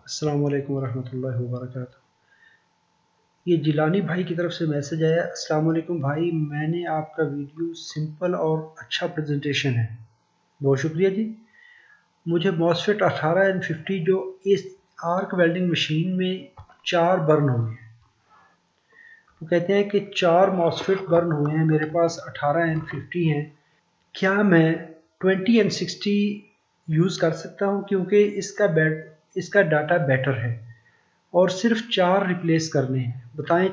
अस्सलाम वालेकुम वरहमतुल्लाहि वबरकातुहू। ये जिलानी भाई की तरफ से मैसेज आया। अस्सलाम वालेकुम भाई, मैंने आपका वीडियो सिंपल और अच्छा प्रेजेंटेशन है, बहुत शुक्रिया जी। मुझे मॉसफेट 18N50 जो इस आर्क वेल्डिंग मशीन में 4 बर्न हुए हैं, वो कहते हैं कि 4 मॉसफेट बर्न हुए हैं, मेरे पास 18N50 हैं, क्या मैं 20N60 यूज़ कर सकता हूँ? क्योंकि इसका डाटा बेटर है और सिर्फ 4 रिप्लेस करने हैं। बताएं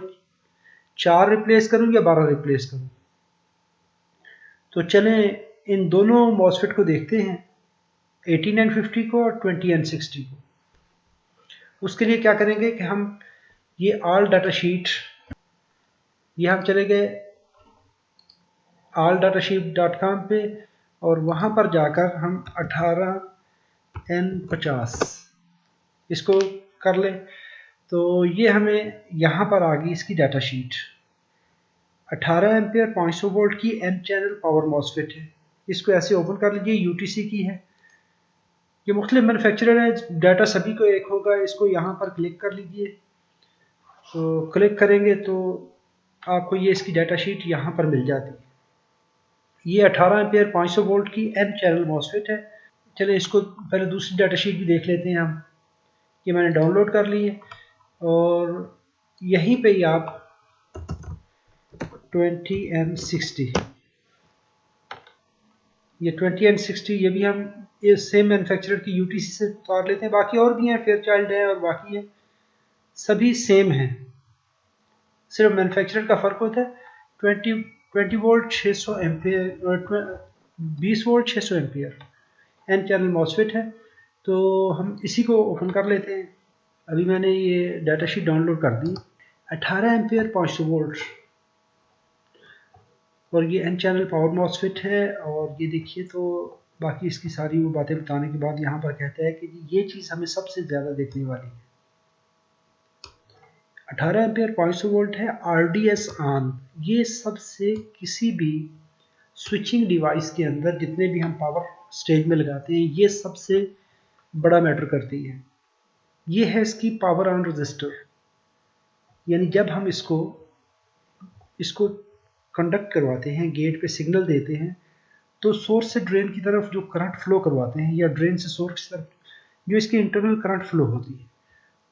4 रिप्लेस करूं या 12 रिप्लेस करूं? तो चलें इन दोनों मॉसफेट को देखते हैं, 18N50 को और 20N60 को। उसके लिए क्या करेंगे कि हम ये ऑल डाटा शीट, ये हम चले गए alldatasheet.com पे और वहाँ पर जाकर हम 18N50 इसको कर लें। तो ये हमें यहाँ पर आ गई इसकी डाटा शीट। 18 एम्पियर 500 वोल्ट की एन चैनल पावर मॉसफेट है। इसको ऐसे ओपन कर लीजिए, यूटीसी की है, ये मुख्तलिफ मैन्युफैक्चरर है, डाटा सभी को एक होगा। इसको यहाँ पर क्लिक कर लीजिए, तो क्लिक करेंगे तो आपको ये इसकी डाटा शीट यहाँ पर मिल जाती है। ये 18 एम्पियर 500 वोल्ट की एन चैनल मॉसफेट है। चलिए इसको पहले दूसरी डाटा शीट भी देख लेते हैं हम। ये मैंने डाउनलोड कर ली है और यहीं पे ही आप 20N60, ये 20N60 ये भी हम ये सेम मैन्युफैक्चरर की यूटीसी से उतार लेते हैं। बाकी और भी हैं, फेयरचाइल्ड है और बाकी है, सभी सेम हैं, सिर्फ मैन्युफैक्चरर का फ़र्क होता है। 20 volt 600 ampere, 20 volt 600 ampere N channel MOSFET है। तो हम इसी को ओपन कर लेते हैं। अभी मैंने ये डाटा शीट डाउनलोड कर दी। 18 एम्पियर 500 वोल्ट और ये एन चैनल पावर मॉसफेट है। और ये देखिए, तो बाकी इसकी सारी वो बातें बताने के बाद यहाँ पर कहता है कि ये चीज़ हमें सबसे ज़्यादा देखने वाली है। 18 एम्पियर 500 वोल्ट है, RDS ऑन। ये सबसे किसी भी स्विचिंग डिवाइस के अंदर जितने भी हम पावर स्टेज में लगाते हैं, ये सबसे बड़ा मैटर करती है। ये है इसकी पावर ऑन रजिस्टर, यानी जब हम इसको कंडक्ट करवाते हैं, गेट पे सिग्नल देते हैं, तो सोर्स से ड्रेन की तरफ जो करंट फ्लो करवाते हैं या ड्रेन से सोर्स की तरफ जो इसकी इंटरनल करंट फ्लो होती है,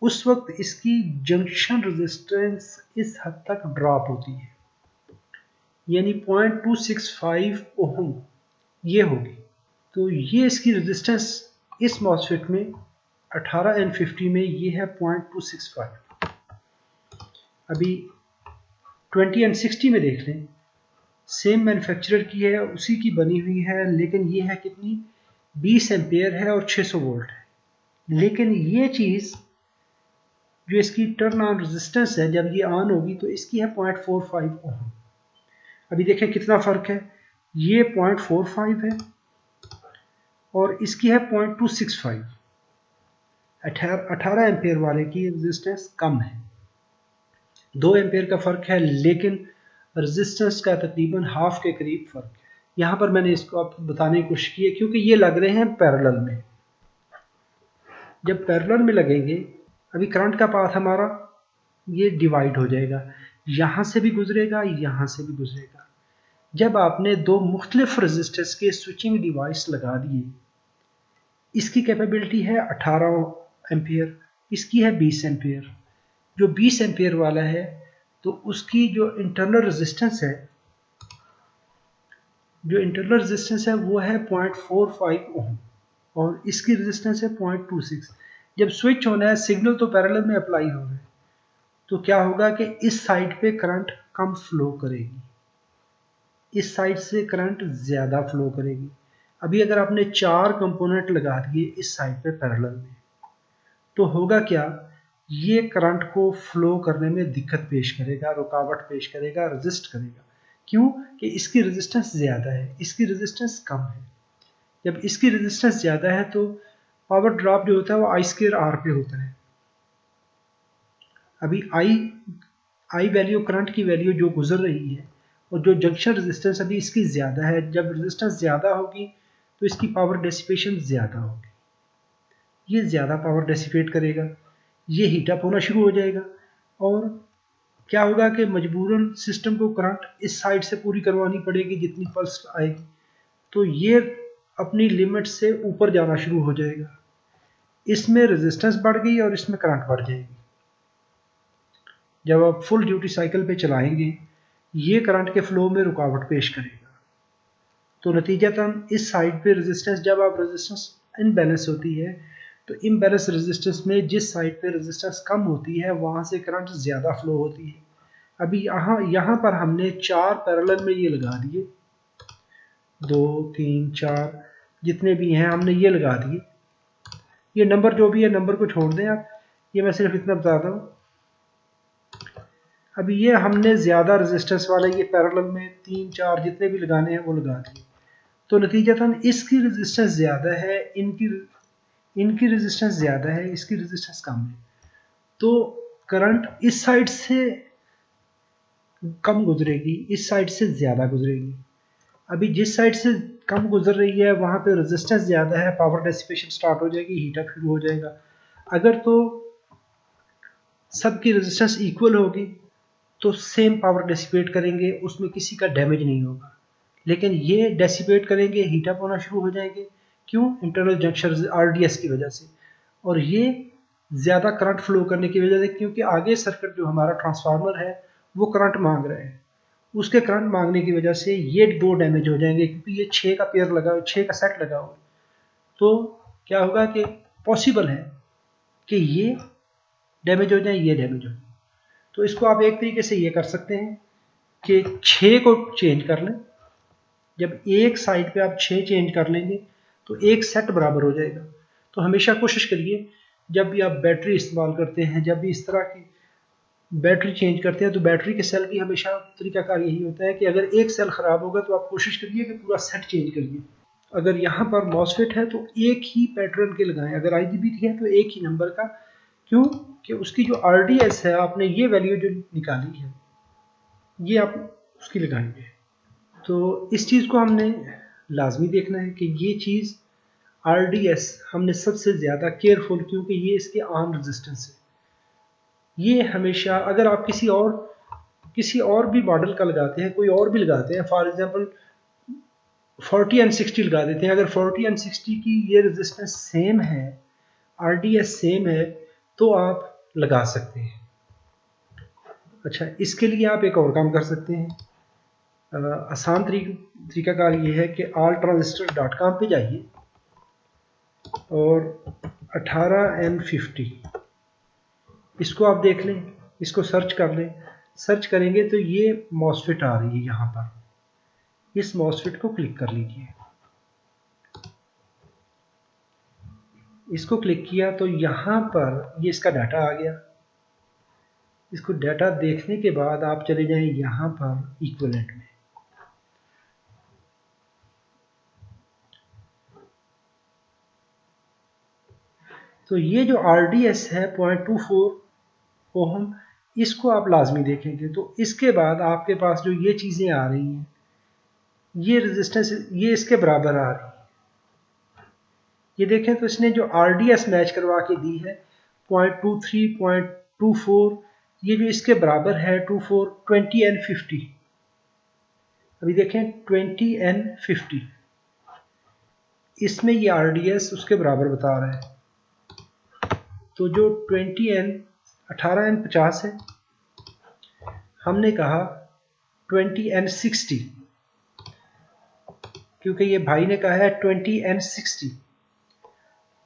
उस वक्त इसकी जंक्शन रेजिस्टेंस इस हद तक ड्रॉप होती है, यानी 0.265 ओहम ये होगी। तो ये इसकी रेजिस्टेंस इस मॉसफेट में 18N50 में ये है 0.265। अभी 20N60 में देख लें, सेम मैन्युफैक्चरर की है, उसी की बनी हुई है, लेकिन ये है कितनी, 20 एम्पियर है और 600 वोल्ट है। लेकिन ये चीज़ जो इसकी टर्न ऑन रेजिस्टेंस है, जब ये ऑन होगी तो इसकी है 0.45 ओम। अभी देखें कितना फ़र्क है, ये 0.45 है और इसकी है 0.265। 18 एम्पियर वाले की रेजिस्टेंस कम है, 2 एम्पियर का फ़र्क है, लेकिन रेजिस्टेंस का तकरीबन हाफ के करीब फ़र्क है। यहाँ पर मैंने इसको आपको बताने की कोशिश की है क्योंकि ये लग रहे हैं पैरेलल में। जब पैरेलल में लगेंगे, अभी करंट का पाथ हमारा ये डिवाइड हो जाएगा, यहाँ से भी गुजरेगा, यहाँ से भी गुजरेगा। जब आपने दो मुख्तलिफ रेजिस्टेंस के स्विचिंग डिवाइस लगा दिए, इसकी कैपेबिलिटी है 18 एम्पियर, इसकी है 20 एम्पियर। जो 20 एम्पियर वाला है तो उसकी जो इंटरनल रेजिस्टेंस है वो है 0.45 ओम और इसकी रेजिस्टेंस है 0.26। जब स्विच होना है, सिग्नल तो पैरेलल में अप्लाई हो रहा है, तो क्या होगा कि इस साइड पे करंट कम फ्लो करेगी, इस साइड से करंट ज़्यादा फ्लो करेगी। अभी अगर आपने 4 कंपोनेंट लगा दिए इस साइड पे पैरेलल में, तो होगा क्या, ये करंट को फ्लो करने में दिक्कत पेश करेगा, रुकावट पेश करेगा, रेजिस्ट करेगा। क्यों कि इसकी रेजिस्टेंस ज़्यादा है, इसकी रेजिस्टेंस कम है। जब इसकी रेजिस्टेंस ज़्यादा है तो पावर ड्रॉप जो होता है वो I2R पे होता है। अभी आई वैल्यू, करंट की वैल्यू जो गुजर रही है और जो जंक्शन रेजिस्टेंस अभी इसकी ज़्यादा है, जब रेजिस्टेंस ज़्यादा होगी तो इसकी पावर डेसिपेशन ज़्यादा होगी। ये ज़्यादा पावर डेसिपेट करेगा, ये हीट अप होना शुरू हो जाएगा और क्या होगा कि मजबूरन सिस्टम को करंट इस साइड से पूरी करवानी पड़ेगी जितनी पल्स आएगी, तो ये अपनी लिमिट से ऊपर जाना शुरू हो जाएगा। इसमें रेजिस्टेंस बढ़ गई और इसमें करंट बढ़ जाएगी। जब आप फुल ड्यूटी साइकिल पे चलाएंगे ये करंट के फ्लो में रुकावट पेश करेगा। तो नतीजतन इस साइड पे रेजिस्टेंस, जब आप रेजिस्टेंस इनबैलेंस होती है तो इनबैलेंस रेजिस्टेंस में जिस साइड पे रेजिस्टेंस कम होती है वहाँ से करंट ज़्यादा फ्लो होती है। अभी यहाँ पर हमने 4 पैरेलल में ये लगा दिए, 2 3 4 जितने भी हैं हमने ये लगा दिए। ये नंबर जो भी है नंबर को छोड़ दें आप, ये मैं सिर्फ इतना बताता हूँ। अभी ये हमने ज़्यादा रेजिस्टेंस वाले ये पैरेलल में 3 4 जितने भी लगाने हैं वो लगा दिए। तो नतीजतन इसकी रेजिस्टेंस ज़्यादा है, इनकी रेजिस्टेंस ज़्यादा है, इसकी रेजिस्टेंस कम है, तो करंट इस साइड से कम गुजरेगी, इस साइड से ज़्यादा गुजरेगी। अभी जिस साइड से कम गुजर रही है वहाँ पे रेजिस्टेंस ज़्यादा है, पावर डेसिपेशन स्टार्ट हो जाएगी, हीट अप शुरू हो जाएगा। अगर तो सबकी रेजिस्टेंस इक्वल होगी तो सेम पावर डेसिपेट करेंगे, उसमें किसी का डैमेज नहीं होगा। लेकिन ये डेसिपेट करेंगे, हीट अप होना शुरू हो जाएंगे। क्यों? इंटरनल जंक्शन आरडीएस की वजह से, और ये ज़्यादा करंट फ्लो करने की वजह से, क्योंकि आगे सर्किट जो हमारा ट्रांसफार्मर है वो करंट मांग रहे हैं, उसके करंट मांगने की वजह से ये 2 डैमेज हो जाएंगे, क्योंकि ये 6 का पेयर लगा, 6 का सेट लगा हुआ। तो क्या होगा कि पॉसिबल है कि ये डैमेज हो जाए, ये डैमेज हो जाए। तो इसको आप एक तरीके से ये कर सकते हैं कि 6 को चेंज कर लें। जब एक साइड पे आप 6 चेंज कर लेंगे तो एक सेट बराबर हो जाएगा। तो हमेशा कोशिश करिए जब भी आप बैटरी इस्तेमाल करते हैं, जब भी इस तरह की बैटरी चेंज करते हैं, तो बैटरी के सेल की हमेशा तरीकाकार यही होता है कि अगर एक सेल ख़राब होगा तो आप कोशिश करिए कि पूरा सेट चेंज करिए। अगर यहाँ पर मॉसफेट है तो एक ही पैटर्न के लगाएं, अगर आईजीबीटी है तो एक ही नंबर का। क्यों? कि उसकी जो आरडीएस है, आपने ये वैल्यू जो निकाली है ये आप उसकी लगाएंगे। तो इस चीज़ को हमने लाजमी देखना है कि ये चीज़ आरडीएस हमने सबसे ज़्यादा केयरफुल, क्योंकि ये इसके आर्म रेजिस्टेंस है। ये हमेशा अगर आप किसी और भी मॉडल का लगाते हैं, कोई और भी लगाते हैं, फॉर एग्जांपल 40N60 लगा देते हैं, अगर 40N60 की ये रेजिस्टेंस सेम है, आरडीएस सेम है, तो आप लगा सकते हैं। अच्छा, इसके लिए आप एक और काम कर सकते हैं। आसान तरीकाकार ये है कि alltransistor.com पे जाइए और 18N50 इसको आप देख लें, इसको सर्च कर लें। सर्च करेंगे तो ये मॉसफेट आ रही है यहाँ पर, इस मॉसफेट को क्लिक कर लीजिए। इसको क्लिक किया तो यहाँ पर ये इसका डाटा आ गया। इसको डाटा देखने के बाद आप चले जाएं यहाँ पर इक्विवेलेंट में। तो ये जो RDS है 0.24 ओहम, इसको आप लाजमी देखेंगे। तो इसके बाद आपके पास जो ये चीज़ें आ रही हैं, ये रेजिस्टेंस ये इसके बराबर आ रही है। ये देखें तो इसने जो RDS मैच करवा के दी है 0.23 0.24, ये जो इसके बराबर है 24 20N50। अभी देखें 20N50, इसमें ये RDS उसके बराबर बता रहा है। तो जो 18N50 है, हमने कहा 20N60, क्योंकि ये भाई ने कहा है 20N60,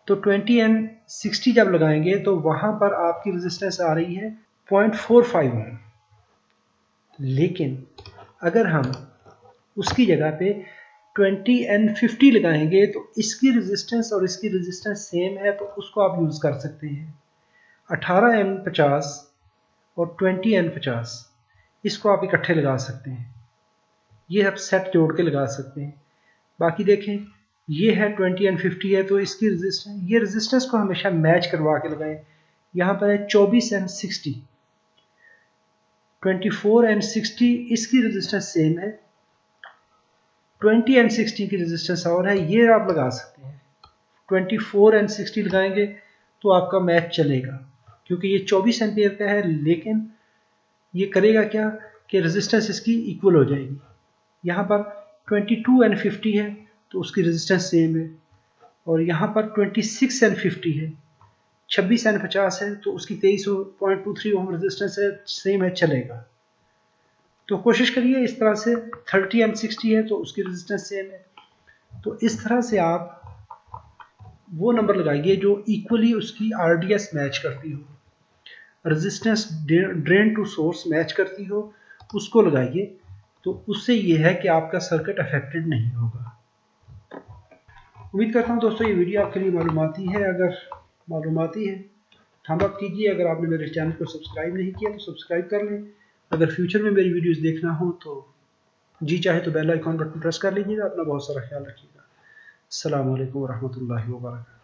तो 20N60 जब लगाएंगे तो वहां पर आपकी रेजिस्टेंस आ रही है 0.45 ओम। लेकिन अगर हम उसकी जगह पे 20N50 लगाएंगे तो इसकी रेजिस्टेंस और इसकी रेजिस्टेंस सेम है, तो उसको आप यूज़ कर सकते हैं। 18N50 और 20N50 इसको आप इकट्ठे लगा सकते हैं, ये आप सेट जोड़ के लगा सकते हैं। बाकी देखें ये है 20N50 है, तो इसकी ये रेजिस्टेंस को हमेशा मैच करवा के लगाएं। यहाँ पर है 24N60, 24N60 इसकी रेजिस्टेंस सेम है, 20N60 की रेजिस्टेंस और है, ये आप लगा सकते हैं। 24 एंड 60 लगाएंगे तो आपका मैच चलेगा, क्योंकि ये 24 एम्पियर का है, लेकिन ये करेगा क्या कि रेजिस्टेंस इसकी इक्वल हो जाएगी। यहाँ पर 22 एंड 50 है तो उसकी रेजिस्टेंस सेम है, और यहाँ पर 26 एंड 50 है, 26 एंड 50 है तो उसकी 23.23 ओम रेजिस्टेंस है, सेम है, चलेगा। तो कोशिश करिए इस तरह से। 30 एंड 60 है तो उसकी रेजिस्टेंस सेम है। तो इस तरह से आप वो नंबर लगाइए जो इक्वली उसकी आरडीएस मैच करती हो, resistance drain to source match करती हो, उसको लगाइए। तो उससे ये है कि आपका सर्किट अफेक्टेड नहीं होगा। उम्मीद करता हूँ दोस्तों ये वीडियो आपके लिए मालूमाती है। अगर मालूमाती है थंब अप कीजिए। अगर आपने मेरे चैनल को सब्सक्राइब नहीं किया तो सब्सक्राइब कर लें। अगर फ्यूचर में मेरी वीडियोस देखना हो तो जी चाहे तो बेल आइकॉन बटन प्रेस कर लीजिएगा। अपना बहुत सारा ख्याल रखिएगा। अस्सलाम वालेकुम रहमतुल्लाहि व बरकातहू।